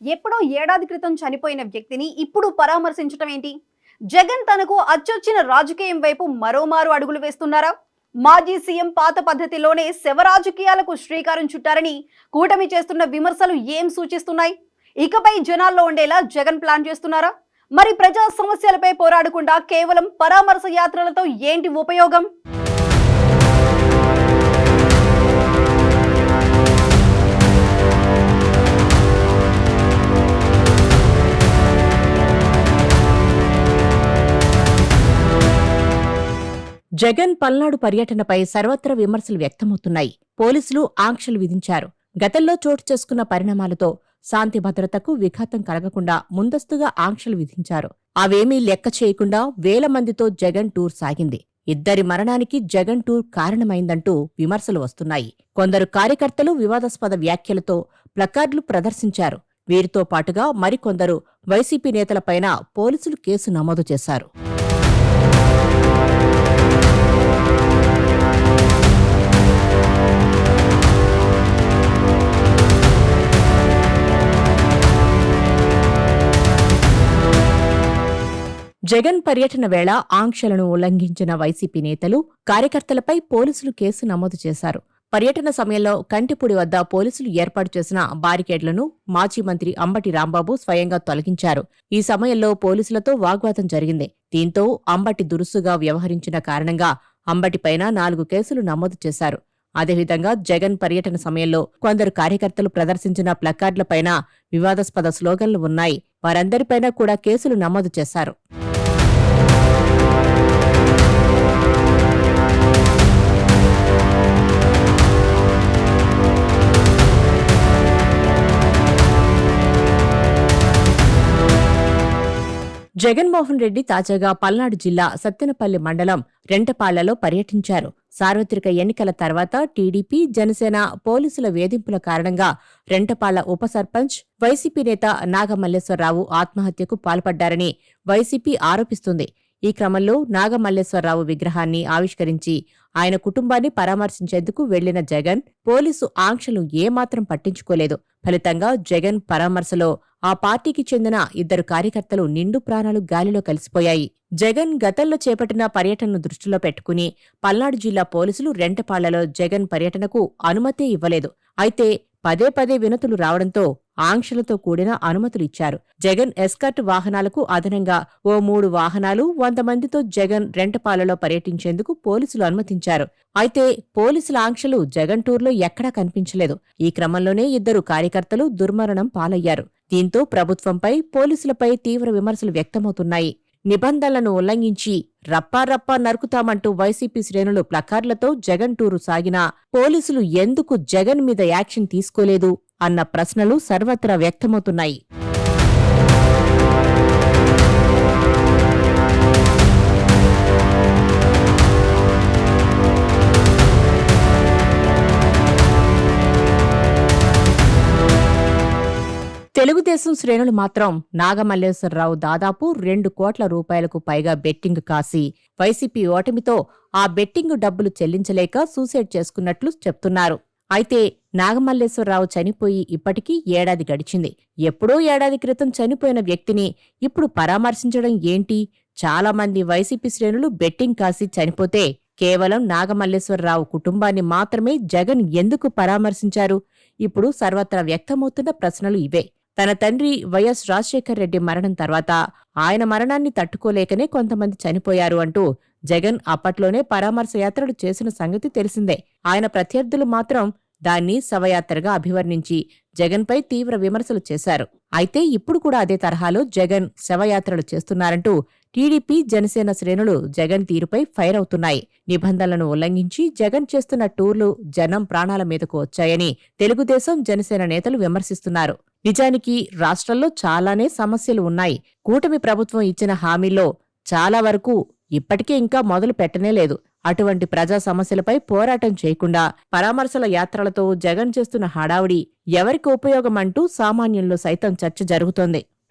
ఎప్పుడో ఏడాది క్రితం చనిపోయిన వ్యక్తిని ఇప్పుడు పరామర్శించటం ఏంటి? జగన్ తనకు అచ్చొచ్చిన రాజకీయం వైపు మరోమారు అడుగులు వేస్తున్నారా? మాజీ సీఎం పాత పద్ధతిలోనే శవ రాజకీయాలకు శ్రీకారం చుట్టారని కూటమి చేస్తున్న విమర్శలు ఏం సూచిస్తున్నాయి? ఇకపై జనాల్లో ఉండేలా జగన్ ప్లాన్ చేస్తున్నారా? మరి ప్రజా సమస్యలపై పోరాడకుండా కేవలం పరామర్శ యాత్రలతో ఏంటి ఉపయోగం? జగన్ పల్నాడు పర్యటనపై సర్వత్రా విమర్శలు వ్యక్తమవుతున్నాయి. పోలీసులు ఆంక్షలు విధించారు. గతంలో చోటు చేసుకున్న పరిణామాలతో శాంతి భద్రతకు విఘాతం కలగకుండా ముందస్తుగా ఆంక్షలు విధించారు. అవేమీ లెక్క చేయకుండా వేల మందితో జగన్ టూర్ సాగింది. ఇద్దరి మరణానికి జగన్ టూర్ కారణమైందంటూ విమర్శలు వస్తున్నాయి. కొందరు కార్యకర్తలు వివాదాస్పద వ్యాఖ్యలతో ప్లకార్డులు ప్రదర్శించారు. వీరితో పాటుగా మరికొందరు వైసీపీ నేతలపైన పోలీసులు కేసు నమోదు చేశారు. జగన్ పర్యటన వేళ ఆంక్షలను ఉల్లంఘించిన వైసీపీ నేతలు, కార్యకర్తలపై పోలీసులు కేసు నమోదు చేశారు. పర్యటన సమయంలో కంటిపూడి వద్ద పోలీసులు ఏర్పాటు చేసిన బారికేడ్లను మాజీ మంత్రి అంబటి రాంబాబు స్వయంగా తొలగించారు. ఈ సమయంలో పోలీసులతో వాగ్వాదం జరిగింది. దీంతో అంబటి దురుసుగా వ్యవహరించిన కారణంగా అంబటిపైన 4 కేసులు నమోదు చేశారు. అదేవిధంగా జగన్ పర్యటన సమయంలో కొందరు కార్యకర్తలు ప్రదర్శించిన ప్లకార్డులపైన వివాదాస్పద స్లోగన్లు ఉన్నాయి. వారందరిపైన కూడా కేసులు నమోదు చేశారు. జగన్మోహన్ రెడ్డి తాజాగా పల్నాడు జిల్లా సత్తెనపల్లి మండలం రెంటపాళ్లలో పర్యటించారు. సార్వత్రిక ఎన్నికల తర్వాత టీడీపీ, జనసేన పోలీసుల వేధింపుల కారణంగా రెంటపాళ్ల ఉప సర్పంచ్, వైసీపీ నేత నాగమల్లేశ్వరరావు ఆత్మహత్యకు పాల్పడ్డారని వైసీపీ ఆరోపిస్తుంది. ఈ క్రమంలో నాగమల్లేశ్వరరావు విగ్రహాన్ని ఆవిష్కరించి ఆయన కుటుంబాన్ని పరామర్శించేందుకు వెళ్లిన జగన్ పోలీసు ఆంక్షలు ఏమాత్రం పట్టించుకోలేదు. ఫలితంగా జగన్ పరామర్శలో ఆ పార్టీకి చెందిన 2 కార్యకర్తలు నిండు ప్రాణాలు గాలిలో కలిసిపోయాయి. జగన్ గతంలో చేపట్టిన పర్యటనను దృష్టిలో పెట్టుకుని పల్నాడు జిల్లా పోలీసులు రెంటపాళ్లలో జగన్ పర్యటనకు అనుమతే ఇవ్వలేదు. అయితే పదే పదే వినతులు రావడంతో ఆంక్షలతో కూడిన అనుమతులు ఇచ్చారు. జగన్ ఎస్కార్ట్ వాహనాలకు అదనంగా ఓ 3 వాహనాలు, 100 మందితో జగన్ రెంటపాళ్లలో పర్యటించేందుకు పోలీసులు అనుమతించారు. అయితే పోలీసుల ఆంక్షలు జగన్ టూర్లో ఎక్కడా కనిపించలేదు. ఈ క్రమంలోనే 2 కార్యకర్తలు దుర్మరణం పాలయ్యారు. దీంతో ప్రభుత్వంపై, పోలీసులపై తీవ్ర విమర్శలు వ్యక్తమవుతున్నాయి. నిబంధనలను ఉల్లంఘించి రప్పారప్పా నరుకుతామంటూ వైసీపీ శ్రేణులు ప్లకార్డులతో జగన్ టూరు సాగినా పోలీసులు ఎందుకు జగన్ మీద యాక్షన్ తీసుకోలేదు అన్న ప్రశ్నలు సర్వత్రా వ్యక్తమవుతున్నాయి. తెలుగుదేశం శ్రేణులు మాత్రం నాగమల్లేశ్వరరావు దాదాపు 2 కోట్ల రూపాయలకు పైగా బెట్టింగ్ కాసి వైసీపీ ఓటమితో ఆ బెట్టింగ్ డబ్బులు చెల్లించలేక సూసైడ్ చేసుకున్నట్లు చెప్తున్నారు. అయితే నాగమల్లేశ్వరరావు చనిపోయి ఇప్పటికీ ఏడాది గడిచింది. ఎప్పుడో ఏడాది క్రితం చనిపోయిన వ్యక్తిని ఇప్పుడు పరామర్శించడం ఏంటి? చాలా మంది వైసీపీ శ్రేణులు బెట్టింగ్ కాసి చనిపోతే కేవలం నాగమల్లేశ్వరరావు కుటుంబాన్ని మాత్రమే జగన్ ఎందుకు పరామర్శించారు? ఇప్పుడు సర్వత్రా వ్యక్తమవుతున్న ప్రశ్నలు ఇవే. తన తండ్రి వైఎస్ రాజశేఖర్ రెడ్డి మరణం తర్వాత ఆయన మరణాన్ని తట్టుకోలేకనే కొంతమంది చనిపోయారు అంటూ జగన్ అప్పట్లోనే పరామర్శ యాత్రలు చేసిన సంగతి తెలిసిందే. ఆయన ప్రత్యర్థులు మాత్రం దాన్ని శవయాత్రగా అభివర్ణించి జగన్పై తీవ్ర విమర్శలు చేశారు. అయితే ఇప్పుడు కూడా అదే తరహాలో జగన్ శవయాత్రలు చేస్తున్నారంటూ టీడీపీ, జనసేన శ్రేణులు జగన్ తీరుపై ఫైర్ అవుతున్నాయి. నిబంధనలను ఉల్లంఘించి జగన్ చేస్తున్న టూర్లు జనం ప్రాణాల మీదకు వచ్చాయని తెలుగుదేశం, జనసేన నేతలు విమర్శిస్తున్నారు. నిజానికి రాష్ట్రంలో చాలానే సమస్యలు ఉన్నాయి. కూటమి ప్రభుత్వం ఇచ్చిన హామీల్లో చాలా వరకు ఇప్పటికే ఇంకా మొదలు పెట్టనేలేదు. అటువంటి ప్రజా సమస్యలపై పోరాటం చేయకుండా పరామర్శల యాత్రలతో జగన్ చేస్తున్న హడావుడి ఎవరికి ఉపయోగమంటూ సామాన్యుల్లో సైతం చర్చ జరుగుతోంది.